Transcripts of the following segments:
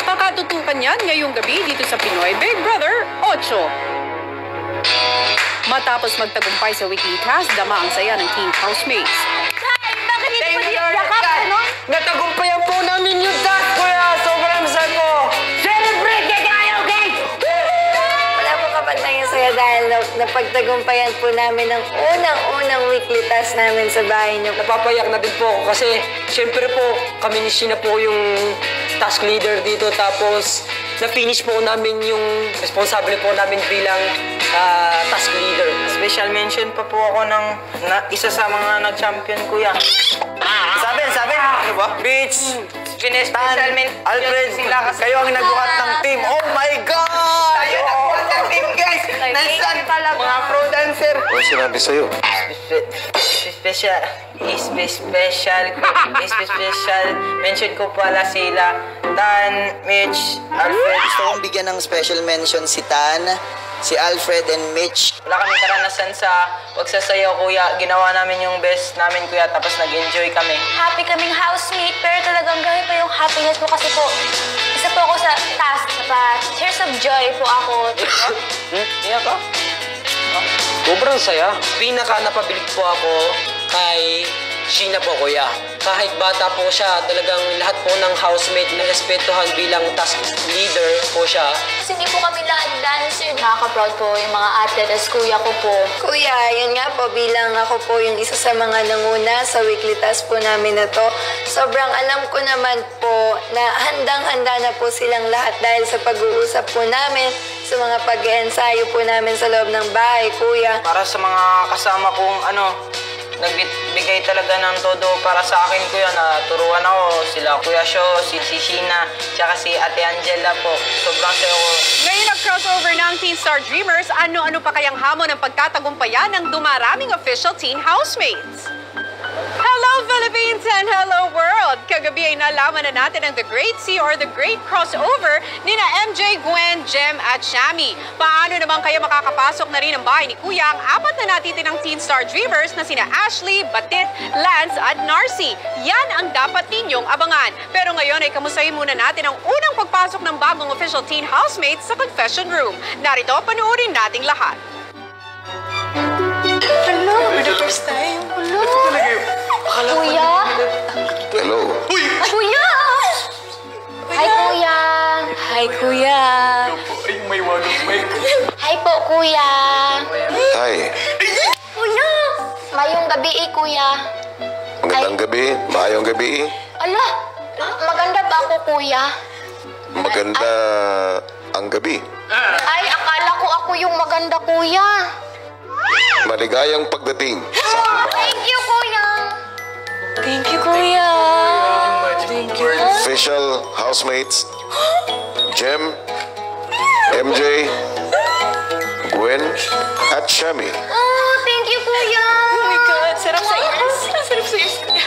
Pakatutukan yan ngayong gabi dito sa Pinoy Big Brother 8. Matapos magtagumpay sa weekly task, dama ang saya ng team housemates. Bakit hindi mo yakap, ano? Natagumpayan po namin yung task, kuya. Sobrang sad po. Celebrate na tayo, guys! Wala po kapantay yung saya dahil napagtagumpayan po namin ang unang weekly task namin sa bahay niyo. Napapayak na din po ako kasi siyempre po kami ni Sheena po yung task leader dito, tapos na-finish po namin yung responsable po namin bilang task leader. Special mention pa po ako ng isa sa mga nag-champion, kuya. Sabi, ano ba? Beach, Tan, Alfred, kayo ang nagbuhat ng team. Oh my God! Kayo nagbuhat ng team, guys! Nansan mga pro dancer. Ano sinabi sa'yo? Special mention ko pala sila Tan, Mitch, Alfred. Gusto kong bigyan ng special mention si Tan, si Alfred and Mitch. Wala kami karanasan sa pagsasayaw, kuya. Ginawa namin yung best namin, kuya, tapos nag-enjoy kami. Happy kaming housemate, pero talagang gawin pa yung happiness ko kasi po, isa po ako sa task, sa Tears of Joy po ako. Iya ka? Sobrang saya. Pinaka napabilig po ako kay Sheena po, kuya. Kahit bata po siya, talagang lahat po ng housemate na respetuhan bilang task leader po siya. Kasi hindi po kami lahat dancer. Nakaka-proud po yung mga ate, tas kuya ko po. Kuya, yun nga po, bilang ako po yung isa sa mga nanguna sa weekly task po namin na to, sobrang alam ko naman po na handang-handa na po silang lahat dahil sa pag-uusap po namin, sa mga pag-ensayo po namin sa loob ng bahay, kuya. Para sa mga kasama kong nagbigay talaga ng todo para sa akin, kuya, na turuan ako. Sila Kuya Sho, si Sheena, tsaka si Ate Angela po. Sobrang sayo ko. Ngayon nag-crossover ng Teen Star Dreamers, ano-ano pa kayang hamon ng pagtatagumpayan ng dumaraming official teen housemates? Hello Philippines and hello world! Kagabi ay nalaman na natin ang The Great C or The Great Crossover ni na MJ, Gwen, Jem at Shami. Paano naman kaya makakapasok na rin ang bahay ni Kuya ang apat na natitinang Teen Star Dreamers na sina Ashley, Batit, Lance at Narcy? Yan ang dapat ninyong abangan. Pero ngayon ay kamustahin muna natin ang unang pagpasok ng bagong official teen housemates sa confession room. Narito, panoorin nating lahat. Hello, for the first time. Hello. Kuya? Hello? Kuya! Hi, Kuya. Hi, Kuya. Ay, may walang mic. Hi po, Kuya. Hi. Kuya! Mayong gabi Kuya. Magandang gabi. Maayong gabi. Ala, maganda ba ako, Kuya? Maganda ang gabi. Ay, akala ko ako yung maganda, Kuya. Maligayang pagdating sa aking bahay. Thank you, Kuya. Thank you, Kuya. Thank you. Official housemates, Jem, MJ, Gwen, at Shami. Oh, thank you, Kuya. Oh my God, sarap sa ears. Sarap sa ears, Kuya.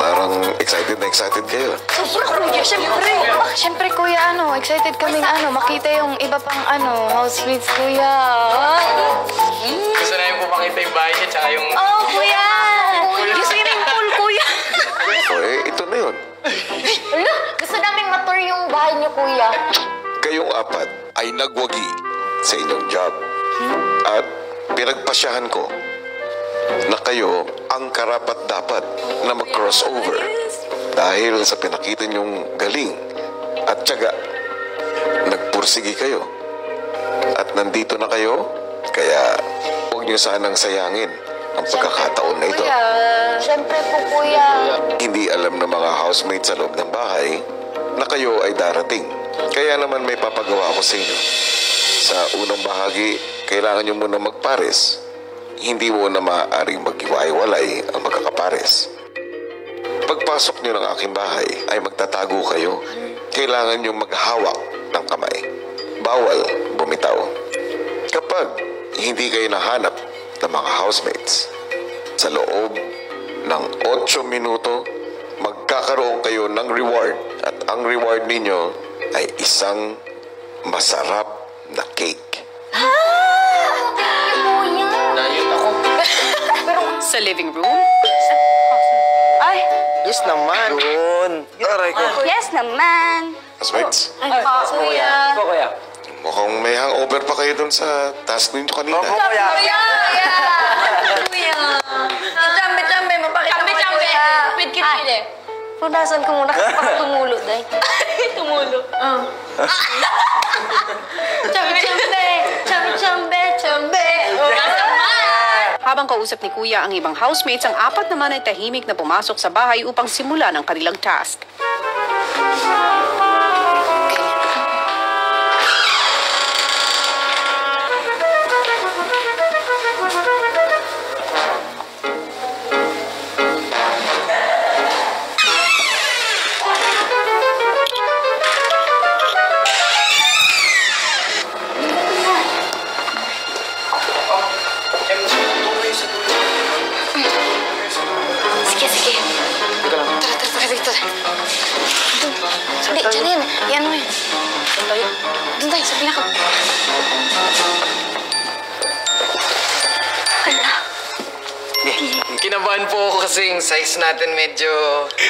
Parang excited kayo. Kuya, syempre, Kuya, excited kaming makita yung iba pang housemates, Kuya. Gusto namin po makita yung bahay niya, tsaka yung... Oh, Kuya! Yung swimming pool, Kuya. Ito na yun. Ala, gusto namin matur yung bahay niyo, Kuya. Kayong apat ay nagwagi sa inyong job. At pinagpasyahan ko na kayo ang karapat-dapat na mag-crossover dahil sa pinakita niyong galing at tiyaga. Nagpursigi kayo. At nandito na kayo, kaya huwag niyo sanang sayangin ang pagkakataon na ito. Siyempre po, Kuya. Hindi alam ng mga housemates sa loob ng bahay na kayo ay darating. Kaya naman may papagawa ako sa inyo. Sa unang bahagi, kailangan nyo muna magpares. Hindi mo na maaaring maghiwa-hiwalay ang magkakapares. Pagpasok nyo ng aking bahay ay magtatago kayo. Kailangan nyo maghawak ng kamay. Bawal bumitaw. Kapag hindi kayo nahanap ng mga housemates, sa loob ng 8 minuto, magkakaroon kayo ng reward. At ang reward ninyo ay isang masarap na cake. Kuya. Dayot ako. Sa living room, Ay, Yes naman. Yun. Aray ko. yes naman. Housemates, Kuya. Po, kuya. mukhang may hangover pa kayo dun sa task ninyo kanina. Opo, kuya. Kuya. Chambe, mapakita mo kuya. Wait, kinili. Punasan ko muna kasi baka tumulo, day. Tumulo. Chambe. Habang kausap ni Kuya ang ibang housemates, ang apat naman ay tahimik na pumasok sa bahay upang simulan ang kanilang task. Sige. Tara, dito. Hindi, dyan yan. Yan mo yun. Doon tayo, sa pinaka. Kinabahan po ako kasi yung size natin medyo...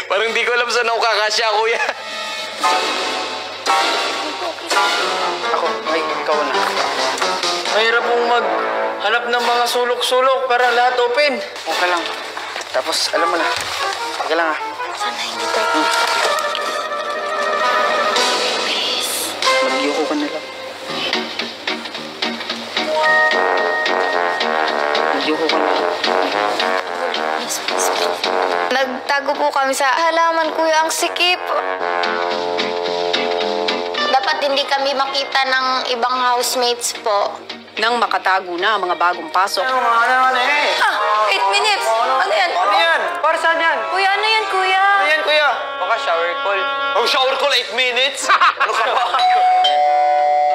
Parang di ko alam saan ako kakasya, kuya. Ako, ay, ikaw na. Mahirap pong maghanap ng mga sulok-sulok para lahat open. Okay lang. Tapos, alam mo na. Okay lang, Sana hindi tayo. Mag-yuko ka na lang. Mag-yuko ka na lang. Nagtago po kami sa halaman, kuya. Ang sikip. Dapat hindi kami makita ng ibang housemates po. Nang makatago na ang mga bagong pasok, 8 minutes. Ano yan? Ano yan? Para saan yan? Kuya, ano yan, kuya? Ano yan, kuya? Baka shower call. Oh, shower call 8 minutes? Ano ka ba?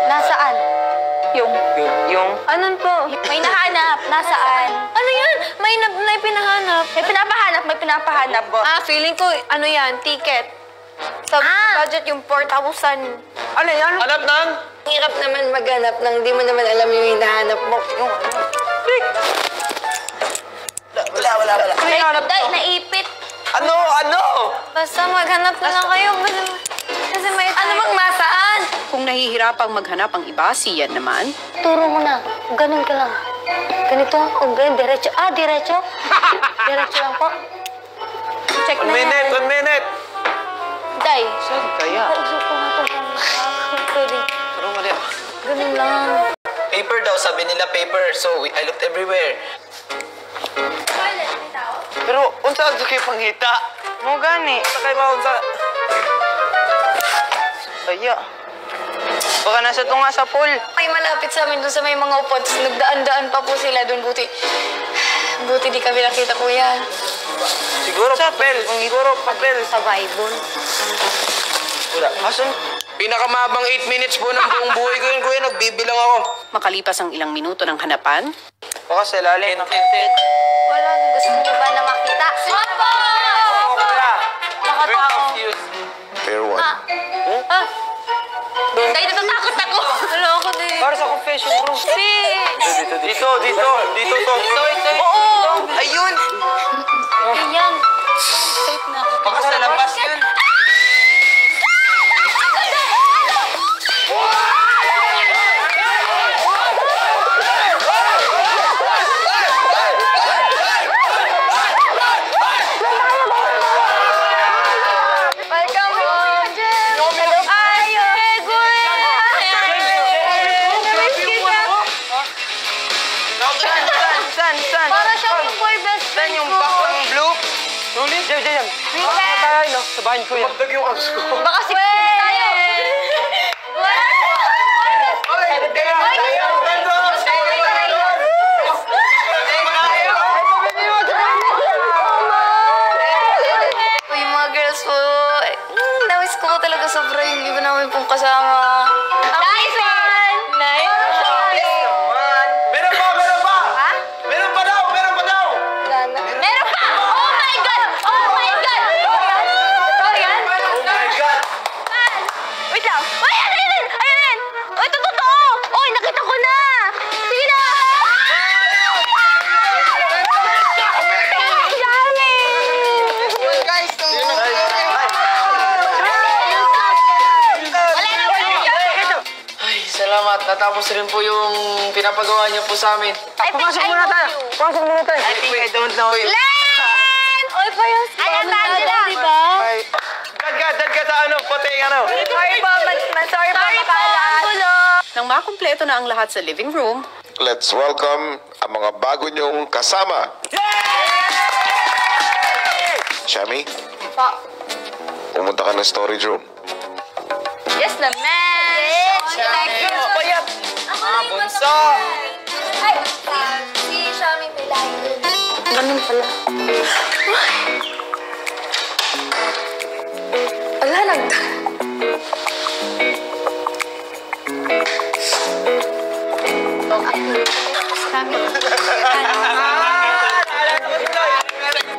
Nasaan? Yung? Anong po? May nahanap. Nasaan? Ano yan? May pinahanap. May pinapahanap po. Feeling ko, ano yan, ticket. Sa budget yung 4,000. Ano yan? Hanap ng? Hirap naman maghanap nang di mo naman alam yung hinahanap mo. Wala. Day, naipit. Ano? Basta maghanap na lang kayo. Kasi may... Ano bang nasaan? kung nahihirapang maghanap ang iba, siyan naman. Turo mo na. Ganun ka lang. Ganito. O ganun. Diretso. Diretso. Diretso lang po. Check na yan. 1 minute. Day. Saan kaya? Kausap ko nga ito. Pwede. Pero mali. Ganun lang. Paper daw, sabi nila paper. So, I looked everywhere. Pero, unsa ang kayo panghita? Mo gani. Sa kayo maunsa. Kaya. Baka nasa tunga sa pool. May malapit sa amin doon sa may mga upots. Nagdaan-daan pa po sila doon. Buti di kami nakita, kuya. Siguro papel. Siguro papel. Sa Bible. Wala. Asan? Pinakamabang 8 minutes po ng buong buhay ko yun, kuya. Nagbibilang ako. Makalipas ang ilang minuto ng hanapan, Baka sa lalim. Wala. Gusto niyo ba na makita? Opo! Wala. Nakatawa. Pair 1. Dahil natatakot ako. Wala ako din. Para sa confession room. Dito. Ito. Oo! Ayun! Ayan. Safe na. Baka sa labas yun. Welcome home, Jem! Ayo! Kuya! Namiss kita! Saan? Para siyang boy best Saan friend yung ko. back ng blue? Nulit? Diyan. Tayo, no? Sa bahay ko yan. Magdag yung abs ko. Baka si tayo! Yung mga girls po, namiss ko talaga sobra yung iba namin pong kasama. Nice one! Nice one! Meron pa! Ha? Meron pa daw! Meron pa! Oh my God! Oh my God! Oh yan? Oh my God! salamat. Natapos rin po yung pinapagawa niyo po sa amin. Pumasok muna tayo. Pumasok muna tayo. I think I don't know you. Oy, pa yung Ayan, Angela. di ba? Dad ka sa ano, puting ano. Sorry po, sorry po, makalat. Nang makumpleto na ang lahat sa living room, Let's welcome ang mga bago niyong kasama. Shami, Po. pumunta ka ng storage room. Yes naman. Payat. Bunso. Ay, si Shami Pilayo. Ganun pala. Wala,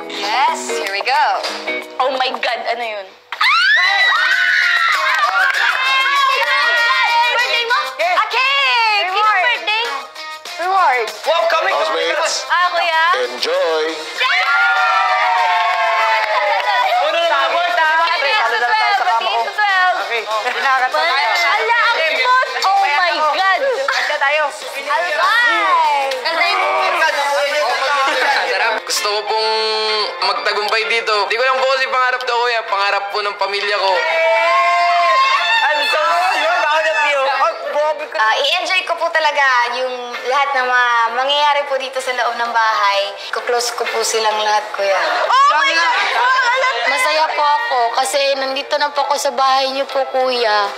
Yes, here we go. Oh my God, ano yun? Birthday mo? A cake! Sino birthday? Reward. Wow, kami. Housemates, Kuya? enjoy! Ano na abot? Okay. Pinakat na tayo. Ala, ang spot! Oh my God! Kaya tayo. Albay! Gusto ko pong magtagumpay dito. Di ko lang po kasi pangarap to, kuya. Pangarap po ng pamilya ko. I'm so proud of you. I-enjoy ko po talaga yung lahat ng mga mangyayari po dito sa loob ng bahay. Kuklose ko po silang lahat, kuya. oh my God! Masaya po ako kasi nandito na po ako sa bahay niyo po, kuya.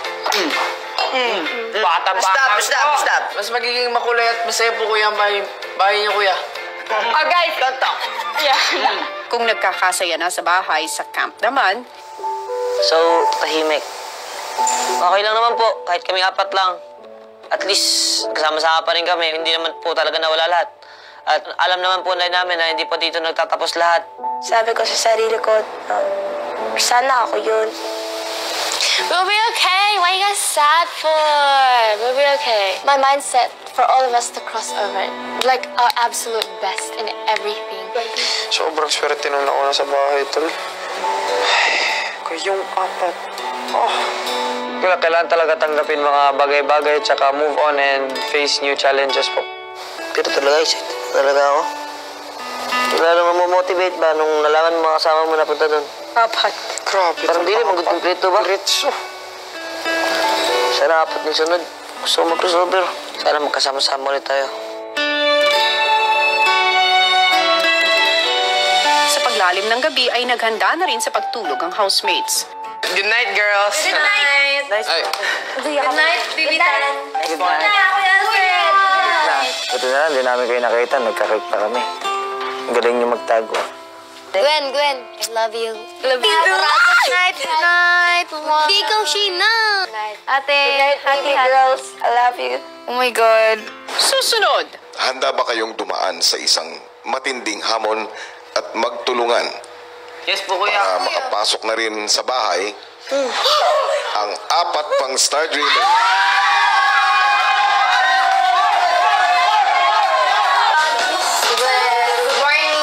Stop. Mas magiging makulay at masaya po, kuya, ang bahay niyo, kuya. Oh, guys, don't talk. Kung nagkakasaya na sa bahay, sa camp naman, So, tahimik. Okay lang naman po, kahit kami apat lang. At least, kasama-sama pa rin kami. Hindi naman po talaga nawala lahat. At alam naman po namin na hindi pa dito nagtatapos lahat. Sabi ko sa sarili ko, sana ako yun. We'll be okay. What are you guys sad for? We'll be okay. My mindset for all of us to cross over. Like our absolute best in everything. Sobrang swerte nung nauna sa bahay, tol. Kayong apat. Kailangan talaga tanggapin mga bagay-bagay tsaka move on and face new challenges po. Pero talaga, excited talaga ako. Lalo mamomotivate ba nung nalaman mga kasama mo na punta doon? apat. Grabe. Parang di rin, mag-complete ba? Diretso. Sana apat ng sunod. Gusto ko mag-crossover. Sana magkasama-sama ulit tayo. Sa paglalim ng gabi ay naghanda na rin sa pagtulog ang housemates. Good night, girls. Good night. Ay, Good night, baby Tan. Good night. Kuya Alfred. Buti na lang, di namin kayo nakita. Nagkakit pa kami. Ang galing niyo magtago. Gwen, I love you. Love you. Good night. Good night. Di ikaw, Sheena. Ate, happy girls. I love you. Oh my God. Susunod, Handa ba kayong dumaan sa isang matinding hamon at magtulungan Yes po, kuya. para makapasok na rin sa bahay ang apat pang Star Dreamer? Good morning.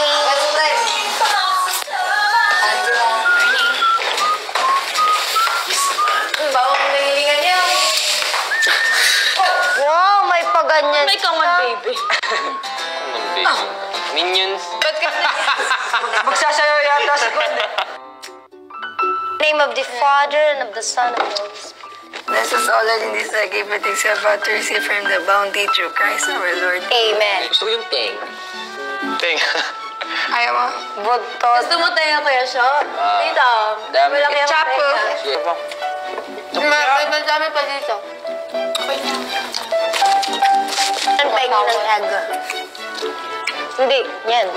Bawang nahilingan niyo. Wow, may paganyan. May common baby. Minions. Ba't ka magsasayaw yata si Gwen. Name of the Father and of the Son and of the Holy Spirit. This is all that in this I give it except about to receive from the bounty through Christ our Lord. Amen. Gusto ko yung ting. Ting. Ayaw mo? Bugtot. Gusto mo tayo kaya siya? Dito. Dami. Malaki ang Chapo. tenga. Sige po. May madami pa dito. Ang pengi ng egg. Hindi, yan.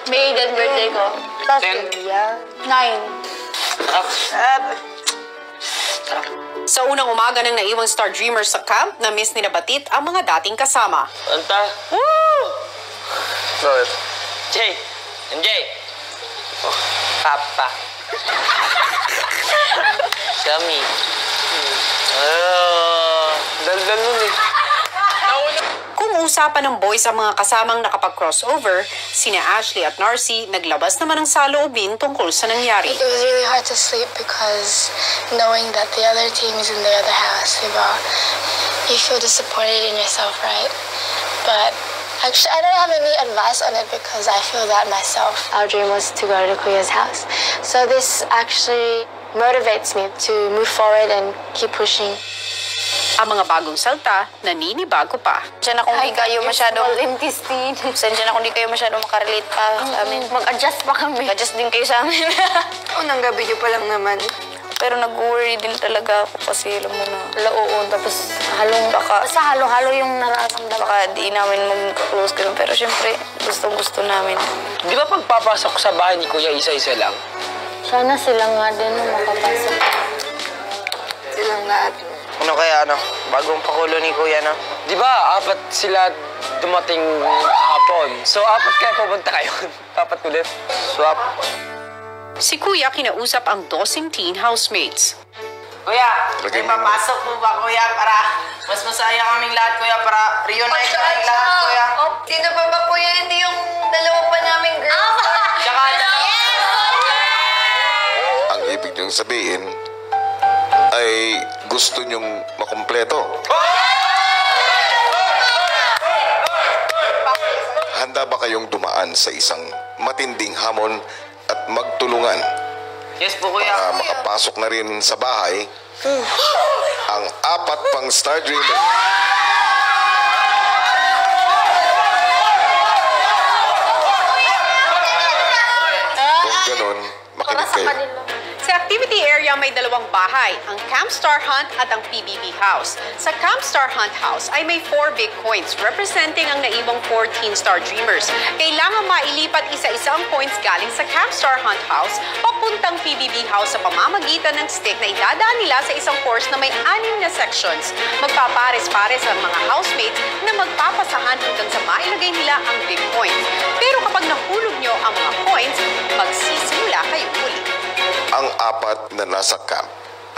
Maiden birthday ko. Ten. 9. sa unang umaga ng naiwang Star Dreamers sa camp, na-miss ni Batit ang mga dating kasama. Anta. Bakit? Jay. MJ. Papa. Shami. Daldal nun eh. Kung usapan ng boys ang mga kasamang nakapag-crossover, sina Ashley at Narcy naglabas naman ng saloobin tungkol sa nangyari. It was really hard to sleep because knowing that the other team is in the other house, diba? you feel disappointed in yourself, right? But actually, I don't have any advice on it because I feel that myself. Our dream was to go to Kuya's house. So this actually motivates me to move forward and keep pushing. Ang mga bagong salta, naninibago pa. Pasensya na kung di kayo masyadong intestine. Pasensya na kung di kayo masyadong makarelate pa sa amin. Mag-adjust pa kami. Mag-adjust din kayo sa amin. Unang gabi nyo pa lang naman. Pero nag-worry din talaga ako kasi alam mo na. Oo, tapos halong baka. Sa halo-halo yung nararamdaman. Baka di namin mag-close ganun. Pero syempre, gusto namin. Di ba pagpapasok sa bahay ni Kuya, isa-isa lang? Sana sila nga din makapasok. Silang lahat. Ano kaya, bagong pakulo ni Kuya, Di ba, 4 sila dumating hapon. So, 4 kayo pupunta kayo. 4 ulit. Swap. Si Kuya kinausap ang 12 teen housemates. Kuya, Lagay may mo. papasok mo ba, Kuya, para mas masaya kaming lahat, Kuya, para reunite kaming lahat, Kuya? Sino pa ba po yan? Hindi yung dalawa pa namin girls. Tsaka, Ang ibig niyong sabihin ay gusto niyong makumpleto. Handa ba kayong dumaan sa isang matinding hamon at magtulungan yes po, Kuya. para makapasok na rin sa bahay ang 4 pang Star Dreamer? Kung ganun, makinig kayo. Sa activity area may 2 bahay, ang Camp Star Hunt at ang PBB House. Sa Camp Star Hunt House ay may 4 big coins representing ang naibang 14 Star Dreamers. Kailangan mailipat isa-isa ang coins galing sa Camp Star Hunt House papuntang PBB House sa pamamagitan ng stick na idadaan nila sa isang course na may 6 na sections. Magpapares-pares ang mga housemates na magpapasahan hanggang sa mailagay nila ang big coins. Pero kapag nahulog nyo ang mga coins, magsisimula kayo uli. Ang 4 na nasa camp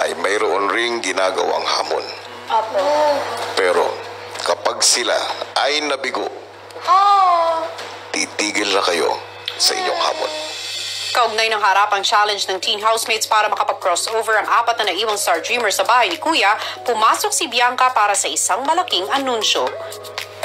ay mayroon ring ginagawang hamon. Pero kapag sila ay nabigo, titigil na kayo sa inyong hamon. Kaugnay ng harapang challenge ng teen housemates para makapag-crossover ang 4 na naiwang Star Dreamers sa bahay ni Kuya, pumasok si Bianca para sa isang malaking anunsyo.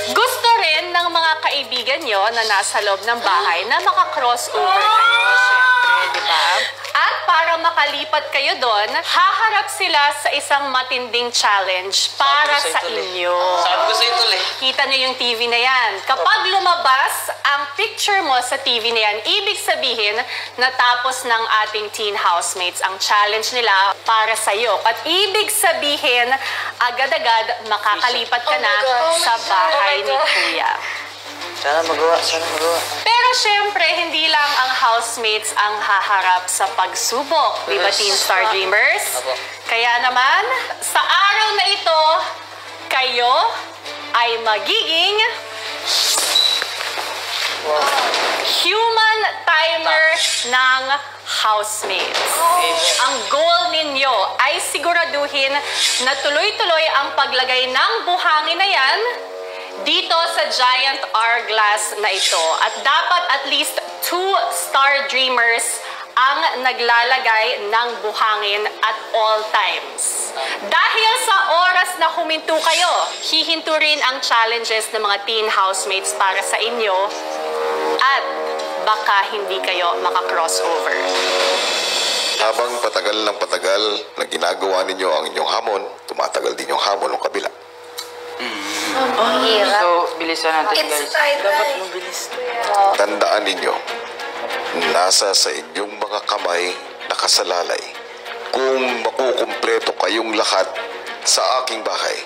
Gusto rin ng mga kaibigan nyo na nasa loob ng bahay na maka-crossover kayo, syempre, di ba? At para makalipat kayo doon, haharap sila sa isang matinding challenge para sa inyo. Sabi ko sa ito, Kita nyo yung TV na yan. Kapag lumabas ang picture mo sa TV na yan, ibig sabihin, natapos ng ating teen housemates ang challenge nila para sa'yo. At ibig sabihin, agad-agad makakalipat ka na sa bahay ni Kuya. Sana magawa. Pero syempre, hindi lang ang housemates ang haharap sa pagsubok, di ba, Teen Star Dreamers? Kaya naman, sa araw na ito, kayo ay magiging human timer ng housemates. Ang goal ninyo ay siguraduhin na tuloy-tuloy ang paglagay ng buhangin na yan dito sa giant hourglass na ito. At dapat at least 2 Star Dreamers ang naglalagay ng buhangin at all times. Dahil sa oras na huminto kayo, hihinto rin ang challenges ng mga teen housemates para sa inyo at baka hindi kayo maka-crossover. Habang patagal ng patagal na ginagawa ninyo ang inyong hamon, tumatagal din yung hamon ng kabila. So, bilisan natin, guys. Dapat mabilis. Tandaan ninyo, nasa sa inyong mga kamay nakasalalay kung makukumpleto kayong lahat sa aking bahay.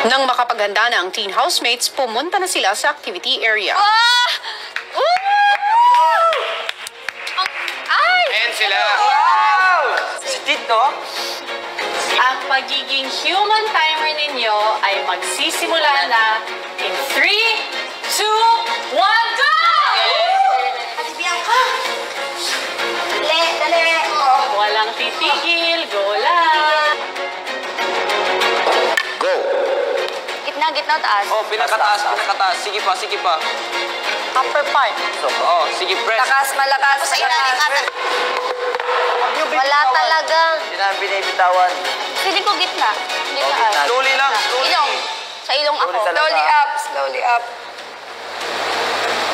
Nang makapaghanda na ang teen housemates, pumunta na sila sa activity area. Ayan sila. Si Tito? Ang pagiging human timer ninyo ay magsisimula na in 3, 2, 1, go! Ate Bianca! Dali! Walang titigil, go lang! Go! Gitna, taas. Oh, pinakataas. Sige pa. Upper part. Oh, sige, press. Malakas. Sa ilalim ata. Wala talaga. Hindi namin binibitawan. Feeling ko gitna. Gitna. Slowly lang, slowly. Ilong. Sa ilong ako. Slowly talaga. Slowly up, slowly up.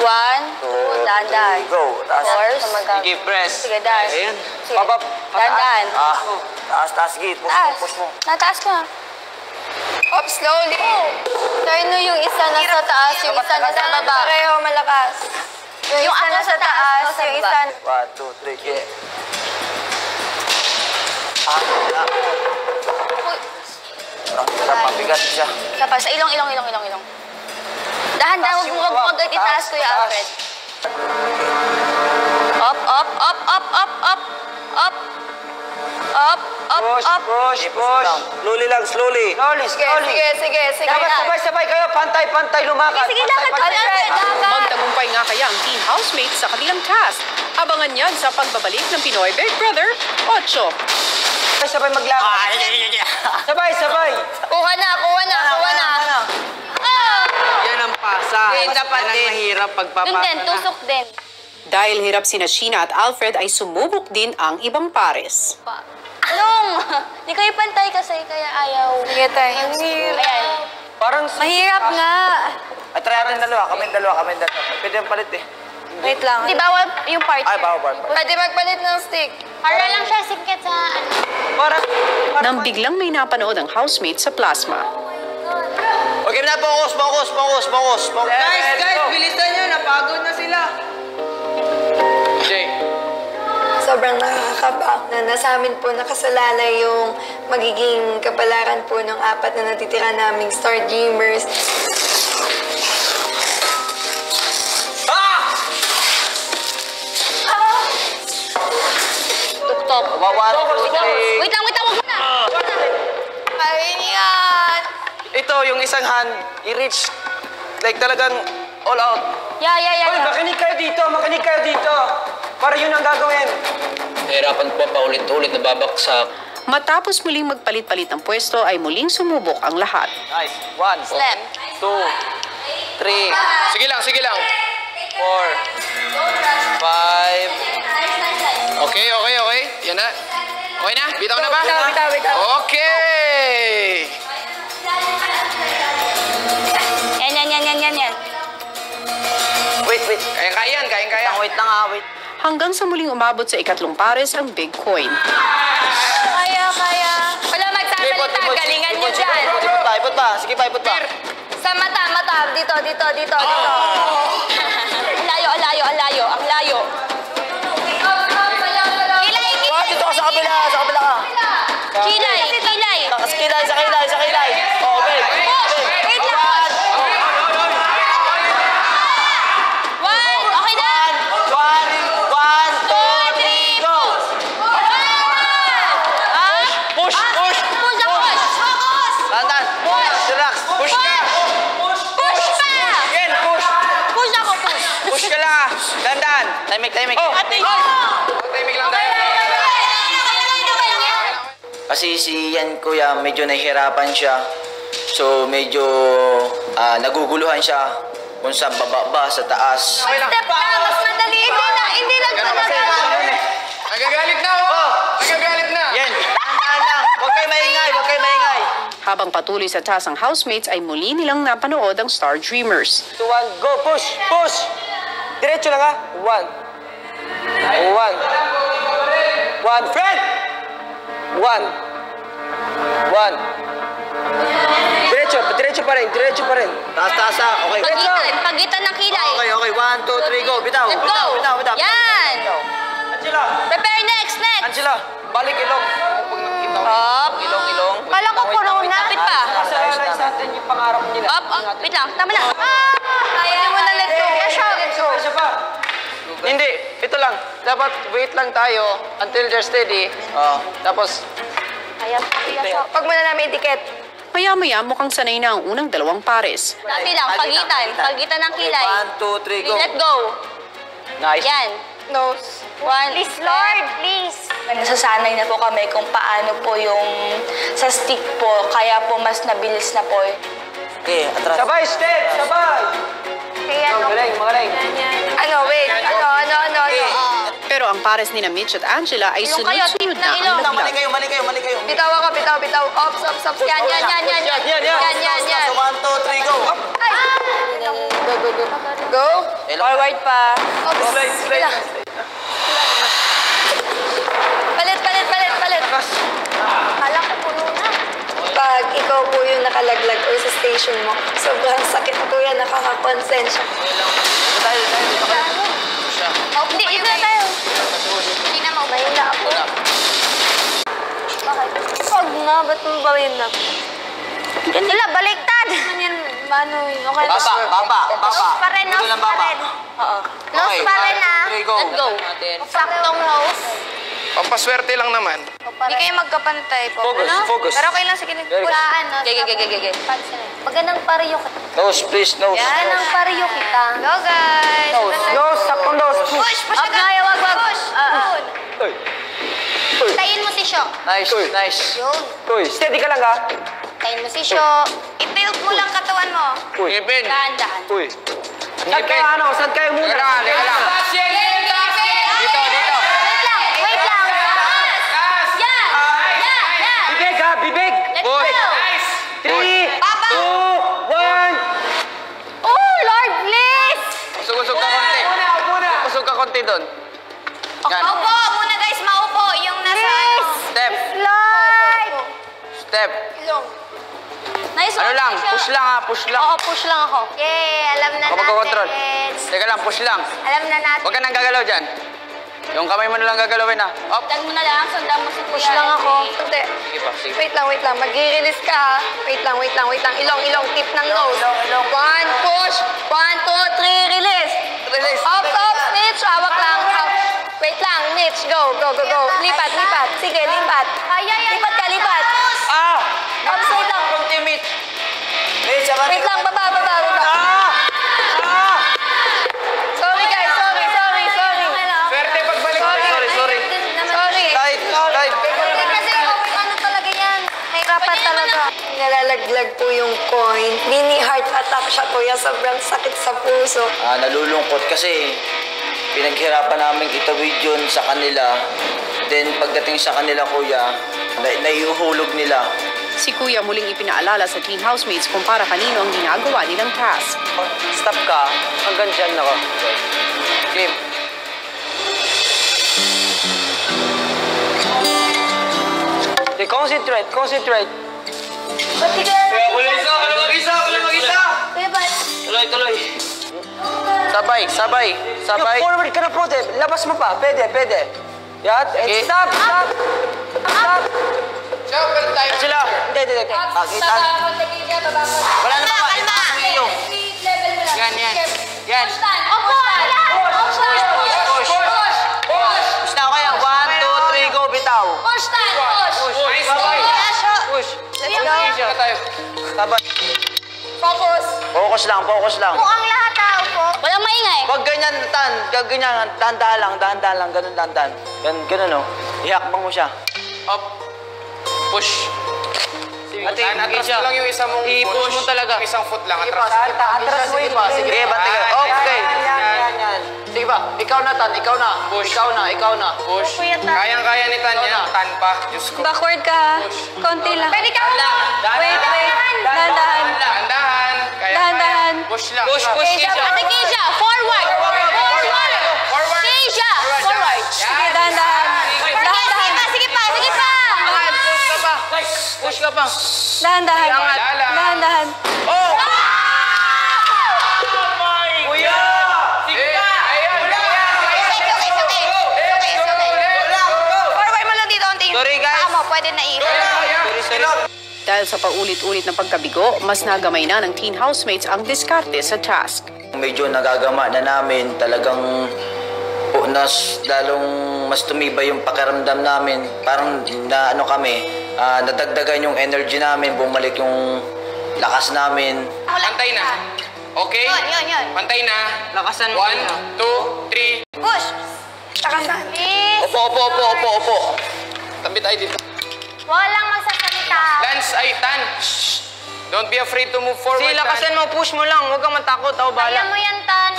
1, 2, dahan-dahan. Go. Taas. Force. Sige, press. Sige, dash. Ayan. Sige. Babab. Dahan-dahan. Taas, git. Taas. Push mo. Nataas ko na. Up slowly. Turn no, yung isa nasa taas, yung isa nasa baba. Pareho malakas. Yung isa nasa taas, yung isa... 1, 2, 3, get. Mabigat siya. Tapos, sa ilong. Dahan-dahan, huwag mo agad itaas, Kuya Alfred. Up. Push. Slowly lang, slowly. Sige. Dapat sabay-sabay kayo, pantay-pantay lumakad. Sige, lakad ka lang. Magtagumpay nga kaya ang teen housemates sa kanilang task. Abangan yan sa pagbabalik ng Pinoy Big Brother 8. Sabay maglakad. Sabay-sabay. Kuha na. Yan ang pasa. Dapat Yan ang din. mahirap pagpapasa. Yun din, tusok din. Dahil hirap sina Sheena at Alfred ay sumubok din ang ibang pares. Anong? Di kayo pantay kasi, kaya ayaw. Sige tayo. Ang hirap. Ayan. Parang Mahirap nga. Ay, try rin dalawa. Kami dalawa. Pwede yung palit eh. Wait lang. Di bawal yung part. Ay, bawal. Pwede magpalit ng stick. Para lang siya singkit sa ano. Parang... Nang biglang may napanood ang housemate sa plasma. Okay na, focus. Guys, bilisan nyo. Napagod na sila. Jay. Sobrang nakakaba na nasa amin po nakasalalay yung magiging kapalaran po ng 4 na natitira naming Star Dreamers. Tuktok. Wait lang, wag mo na. Ayun yan. Ito, yung isang hand, i-reach. Like talagang all out. Yeah. Makinig kayo dito. Para yun ang gagawin. Nahirapan po paulit-ulit na babaksak. Matapos muling magpalit-palit ng pwesto ay muling sumubok ang lahat. Nice. 1, Step. 2, 3, Sige lang. 4, 5. Okay. Yan na. Okay na? Bitaw na ba? Bitaw. Okay! Yan. Wait. Kaya. Wait lang ha, wait. Hanggang sa muling umabot sa ikatlong pares ang big coin. Kaya. Wala magsasalita. Galingan niyo dyan. Ipot pa. Sige pa. Sa mata. Dito. Ang layo. Dito ka sa kabila ka. Kilay. Sa kilay. Okay. Wait lang. 1. Okay na. 1, 2, 3, go! Push! Push. Tantan! Relax! Push ka! Push pa. Again, push! Push ka lang! Dandan! Timing! Timing lang tayo. Kasi si Yan Kuya, medyo nahihirapan siya. So medyo naguguluhan siya kung saan baba ba, sa taas. Step na. Mas madali. Hindi lang talaga. Nagagalit na. Yan! Dandan lang! Huwag kayo maingay! Habang patuloy sa task ang housemates ay muli nilang napanood ang Star Dreamers. 2, 1, go! Push! Diretso lang ha. 1, friend! 1. Diretso pa rin. Taas ha! Okay. Pagitan ng kilay. Okay. 1, 2, 3, go! Bitaw! Let's go. Bitaw! Yan. Angela! Prepare next. Angela! Balik ilong! Up. Ilong! Kala ko puno na. Kapit pa. Realize natin yung pangarap nila. Up. Wait lang. Tama na. Kaya mo na let go. Isa pa. Hindi, ito lang. Dapat wait lang tayo until they're steady. Tapos, Pag muna namin itikit. Maya-maya mukhang sanay na ang unang dalawang pares. Dati lang. Pagitan ng kilay. 1, 2, 3, go! Let go. Nice. Yan. Nose. 1. Please, Lord. Please. Nasasanay na po kami kung paano po yung sa stick po. Kaya po mas nabilis na po. Okay, atras. Sabay, step! Sabay! Kaya Magaling. Ano, wait. Ano. Pero ang pares ni Mitch at Angela ay Ilong kayo, sunod-sunod tip na ng ilong. ang Mali laglag. mali kayo. Bitaw ako, bitaw. Ops. Yan. Yan. 1, 2, 3, go. Ay! Go. Forward pa. Ops. Sila. Palit. Kala ko puno na. Pag ikaw po yung nakalaglag or sa station mo, sobrang sakit po yan, nakakakonsensya. Hindi, ito na tayo. Hindi na mo. Mahina ako. Bakit? Pag na, ba't mo ba yun na? Sila, baliktad! Mano yun? Okay. Baba. Nose pa rin. Oo. Nose pa rin ah. Okay, go. Let's go. Saktong nose. Pampaswerte lang naman. Hindi kayo magkapantay po. Focus. Pero okay lang, sige. Pulaan, no? Gege. Magandang pariyo kita. Nose, please, nose. Yan ang pariyo kita. Go, guys. Nose, saktong nose. Push Up agad. Wag. Push. Uy. Tayin mo si Sho. Nice. Yun. Uy, steady ka lang ha. Tayin mo si Sho. I-tilt mo lang katawan mo. Ngipin. Dahan-dahan. Uy. Saan kayo muna? Teka lang. Dito. Wait lang. Yan. Bibig ha, bibig. Let's Push. go. 3, Papa. 2, 1. Oh, Lord, please. Usog ka konti. Usog ka konti doon. Yan. Maupo muna, guys. Maupo. Yung nasa ano. Step. Lord. Step. Nice Ano one, lang? Sho. Push lang ha. Push lang. Oo, push lang ako. Yay, alam na Ako magkocontrol. natin. Teka lang, push lang. Alam na natin. Huwag ka nang gagalaw dyan. Yung kamay mo na lang gagalawin ha. Up. Sundan mo na lang. Sundan mo si Push lang ako. Hindi. Sige pa, sige. Wait lang. Mag-release ka ha. Wait lang. Ilong. Tip ng nose. 1, push. 1, 2, 3, release. Ops, Mitch. Hawak lang. Wait lang, Mitch. Go. Lipat. Sige, lipat. Lipat. Ops, wait lang. Mitch, Wait lang, baba. Sorry, guys. Sorry. Swerte pagbalik mo. Sorry. Tight. Kasi ano talaga yan? Mahirapan talaga. Nalalaglag po yung coin. Mini heart attack siya, kuya. Sobrang sakit sa puso. Nalulungkot kasi pinaghirapan namin itawid yun sa kanila. Then pagdating sa kanila, kuya, naihuhulog nila. Si Kuya muling ipinaalala sa teen housemates kung para kanino ang ginagawa nilang task. Stop ka, hanggang dyan ako. Game. Okay, concentrate. Ba't di ka Isa. Kuya, ba't? Tuloy. Sabay. Forward ka na po, labas mo pa. Pwede. Yan, Okay. stop. Pero tayo. Sila, hindi. Kita. Wala na pa, itaas mo yung. Yan. Opo! Push na ako yan. 1, 2, 3, go, bitaw. Push. Nice. Push. Let's go. Tayo. Sabay. Focus. Focus lang. Mukhang lahat tao po. Walang maingay. Huwag ganyan, dahan-dahan lang, ganun dahan-dahan. Ganun, oh. Ihakbang mo siya. Up. Push. Ate, Atras mo lang yung isa mong I-push mo talaga. Yung isang foot lang. Atras. Atras mo yun. Sige, bantay ka. Okay. Yan. Sige ba, ikaw na. Push. Ikaw na. Push. Kuya, Tan. Kayang-kaya ni Tan yan. Tan pa. Diyos ko. Backward ka. Konti lang. Pwede ka mo. Wait. Dahan-dahan. Dahan-dahan. Dahan-dahan. Push lang. Push. Keisha. Ate Keisha. Forward. Keisha. Forward. Sige, dahan-dahan. Sige pa. Push ka pa. Dahan-dahan. Oh! Kuya! Forward mo lang dito. Sorry, guys. Tama, pwede na Dahil sa paulit-ulit na pagkabigo, mas nagamay na ng teen housemates ang diskarte sa task. Medyo nagagama na namin, talagang lalong mas tumibay yung pakiramdam namin. Parang nadagdagan yung energy namin, bumalik yung lakas namin. Pantay na. Okay? Yun. Pantay na. Lakasan mo. 1, 2, 3. Push. Takasan. Opo. Tabi tayo dito. Walang magsasalita. Lance, Tan. Don't be afraid to move forward, Sige, lakasan Tan. mo, push mo lang. Huwag kang matakot, ako Kaya bala. mo yan, Tan.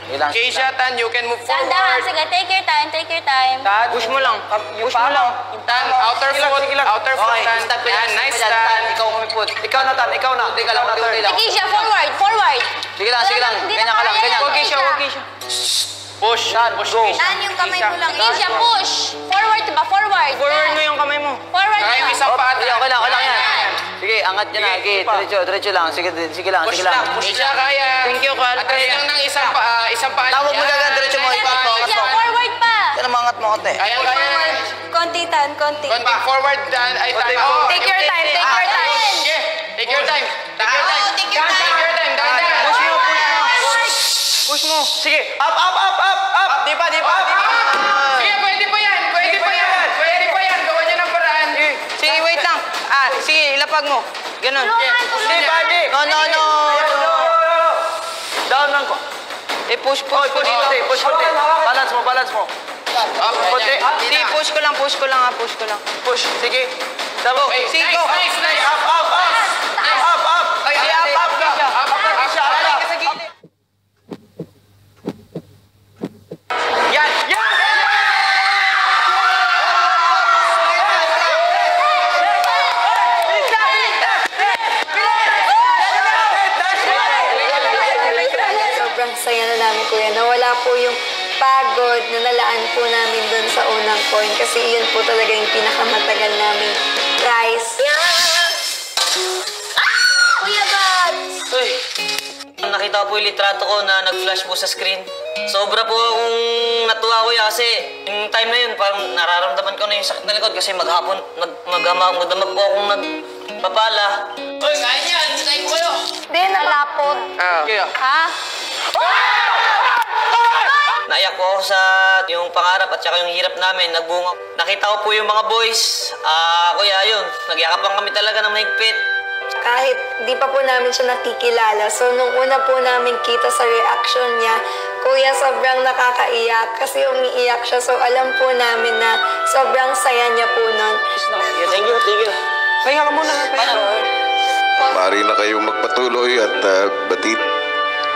Ilang. Keisha, Tan, you can move Dahan, forward. sige, take your time, take your time. Push mo lang. Push mo lang. Tan, outer foot, outer foot, Okay, Tan. stop ka Yan, dyan. nice, Stop ka dyan, Tan. Ikaw kumipot. Ikaw na, Tan. Ikaw na. Teka lang, unti lang. Keisha, forward, forward. Sige lang, sige lang. Hindi Ganyan na ka lang, kaya ganyan. yan, Huwag Keisha, huwag Keisha. Keisha. Push, push, go. Keisha. Tan, yung kamay mo lang. Keisha, push. Forward ba? Forward. Forward mo yung kamay mo. Forward Kaya yung ka. isang paa, Tan. Okay lang, okay lang yan. Yan. Sige, angat yan na. Sige, diretso lang. Sige lang, Push sige lang. lang, Keisha, kaya. Thank you, Carl. Atras lang ng isang paa. Tawag mo Yan. agad, diretso mo. Ipat mo, Keisha, forward pa. Yan ang mangat mo, konti. Kaya, kaya. Konti, Tan, konti. Konting forward, Tan. Ay, Tan. Konting Oh, Take your time, take your time. Yeah, take your time. Take your time. take your Tan, time. Take your time. Dahan. Push mo, push mo. Push mo. Sige, up. Di pa. Sige, pwede pa yan. Pwede pa yan. Pwede pa yan. Gawa niya ng paraan. Sige, wait lang. Sige, ilapag mo. Ganun. Hindi, pwede. No. Down lang ko. Push dito. Push. Balance mo. Up, Konti. Hindi, Push ko lang. Push. Sige. Tabo. Okay, Sige, nice, go. nice, nice. Up. Ay, Sige, up ka. Up ka sa gilid. Yan. Sobrang saya na namin, kuya. Nawala po yung pagod na nalaan po namin doon sa unang coin kasi yun po talaga yung pinakamatagal namin prize. Kuya Babs. Uy, nakita ko po yung litrato ko na nag-flash po sa screen. Sobra po akong natuwa ko kasi yung time na yun, parang nararamdaman ko na yung sakit na likod kasi maghapon, magdamag po akong nagpapala. Uy, kaya niyan! Sakay ko kayo! Hindi, nalapot. Ha? Naiyak po ako sa yung pangarap at saka yung hirap namin, nagbunga. Nakita ko po yung mga boys. Kuya, yun, nagyakapan kami talaga ng mahigpit. Kahit di pa po namin siya nakikilala. So, nung una po namin kita sa reaction niya, kuya, sobrang nakakaiyak kasi umiiyak siya. So, alam po namin na sobrang saya niya po nun. Thank you. Kaya ka muna. Maaari na kayong magpatuloy at batit.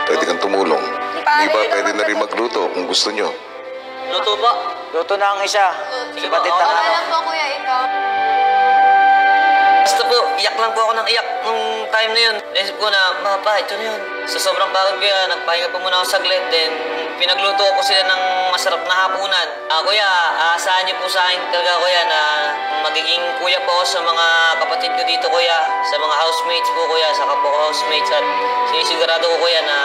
Pwede kang tumulong. Di ba pwede na rin magluto kung gusto nyo? Luto po. Luto na ang isa. Sige po. Batit na Okay ano. lang po, kuya, ikaw. Basta po, iyak lang po ako ng iyak nung time na yun. Naisip ko na, ito na yun. Sa sobrang pagod ko yan, nagpahinga po muna ako saglit. Then, pinagluto ko sila ng masarap na hapunan. Kuya, asahan niyo po sa akin talaga, kuya, na magiging kuya po ako sa mga kapatid ko dito, kuya. Sa mga housemates po, kuya, sa kapwa ko housemates. At sinisigurado ko, kuya, na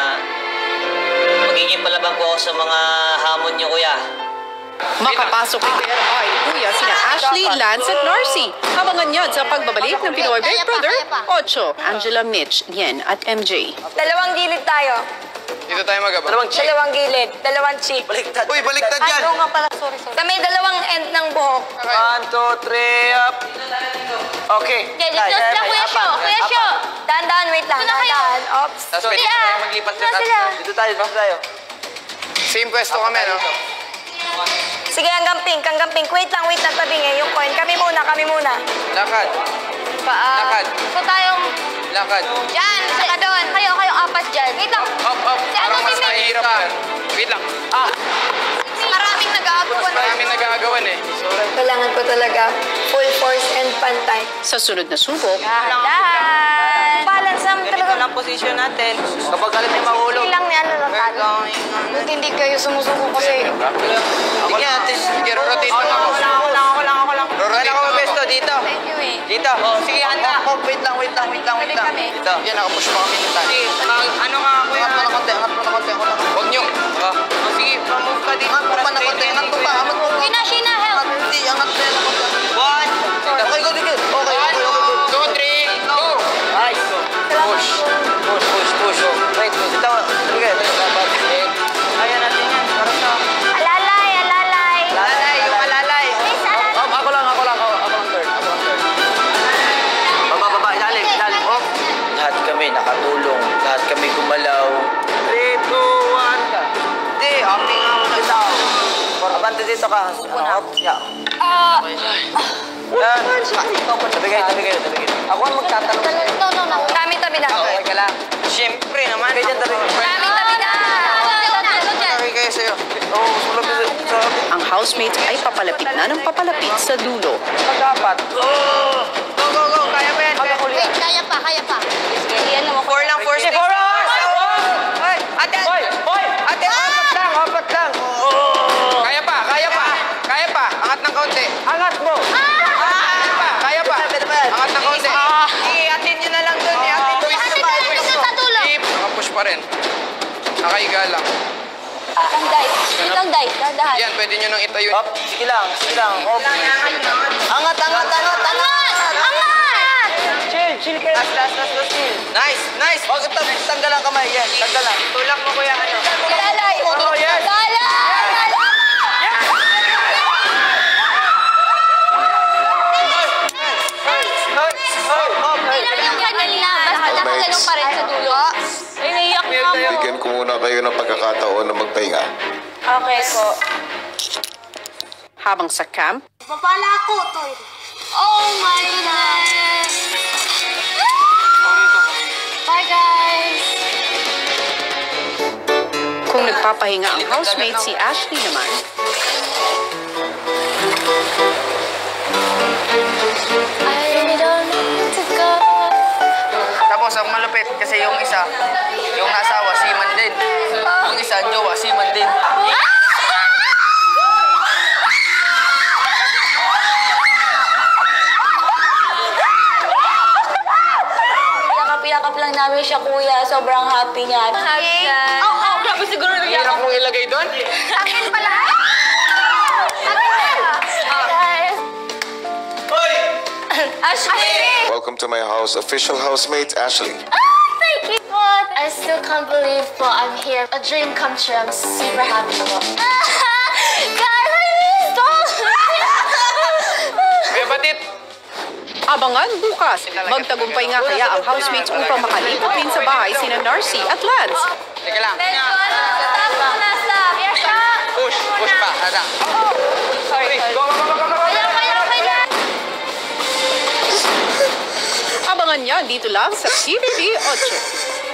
magiging palaban po ako sa mga hamon niyo, kuya. Makapasok ni ay kuya sina Ashley, Lance at Narcy. Habangan niyan sa pagbabalik ng Pinoy Big Brother 8, Angela, Mitch, Yen at MJ. Dalawang gilid tayo. Dito tayo magaba. Dalawang gilid. Dalawang cheek. Baliktad. Uy, baliktad yan. Ay, oo nga pala. Sorry. Sa may dalawang end ng buhok. 1, 2, 3, up. Okay. Okay, just lang, Kuya Sho. Kuya Sho. Dahan-dahan, wait lang. Doon na kayo. Dahan-dahan. Oops. Tapos pwede Kuya, tayo maglipat sa saan sila? Dito tayo. Same pwesto kami, no? Sige, hanggang pink. Wait lang, tabi nga yung coin. Kami muna. Lakad. Lakad. So tayong Lakad. dyan, saka doon. Kayong apat dyan. Wait lang. Up. Si ano, Parang mas si Mitch? mahirap yan. Wait lang. Maraming nag-aagawan. Maraming nag-aagawan eh. Kailangan po talaga full force and pantay. Sa sunod na subok, Dahan. Balance naman Ganito talaga. lang position natin. Kapag galit may mahulog. Lang ni ano talo. Buti hindi kayo sumusuko kasi. Sige natin. Sige, rotate lang ako. Ako lang. Rotate Ako lang ako. besto dito. Thank you eh. Dito. Sige, handa ako. Wait lang. Dito. Yan, nakapush pa kami ng tayo. Sige, ano nga ako yan? Angat mo na konti. Huwag nyo. Sige, pa-move ka dito. Angat mo pa na konti. Angat mo pa. Shina, help. Hindi, angat mo na konti. 1. Okay, go. Okay. 1, 2, 3, go! Nice. Push. Wait, dito. Sige. Kaya natin yan. Para sa... Alalay. Lalay, yung malalay. Please, alalay. Ako lang third. Baba, ilalim. Off. Lahat kami nakatulong. Lahat kami gumalaw. 3, 2, 1 ka. Hindi, acting ako dito. Abante dito ka. Off. Yeah. Tabi kayo. Ako ang magtatanong sa'yo. No. Tabi na. Okay ka lang. Siyempre naman. Kaya dyan tabi. Tabi na. housemates ay papalapit na ng papalapit sa dulo. Pag-apat. Go, go, go. Kaya ba yan? Wait, kaya pa, kaya pa. Yan naman. 4 lang, 4 steps. 4 hours! Hoy! Ate! Hoy! Hoy! Ate, apat lang. Kaya pa, kaya pa. Kaya pa. Angat ng kaunti. Angat mo! Kaya pa. Angat ng kaunti. I-atin nyo na lang dun. I-atin nyo Hatid na natin sa dulo. Keep. Nakapush pa rin. Nakaiga lang. Ang dive. Itang dive. Dahan. Yan, pwede nyo nang itayo. Hop, sige lang. Hop. Angat! Chill kayo. Last, chill. Nice, nice. Huwag tanggal ang kamay. Yan, tanggal lang. Tulak mo kuya. Lalay. Oh, yes. Ilang yung kanina. Basta nakaganong pa rin sa dulo. Ay, naiyak na ako. Bigyan ko muna kayo ng pagkakataon na magpahinga. Okay po. Habang sa camp, Papala ako, Toy. Oh my God! Bye, guys! kung nagpapahinga ang housemate si Ashley naman, I don't need to go. Tapos ang malupit kasi yung isa, yung asawa, seaman din. Yung isa, jowa, seaman din. Yakap lang namin siya, kuya. Sobrang happy niya. Happy ka. Oo, grabe siguro Hirap mong ilagay doon? Akin pala. Guys. Ashley! Welcome to my house, official housemate Ashley. Thank you po. I still can't believe po I'm here. A dream come true. I'm super happy po. Guys, I missed all. Kuya Batit! abangan bukas. Magtagumpay nga kaya ang housemates upang makalipot din sa bahay sina Narcy at Lance. Teka lang. Stop muna, stop. Push pa. Nasa. Sorry. Kaya. Abangan niya dito lang sa CPP 8.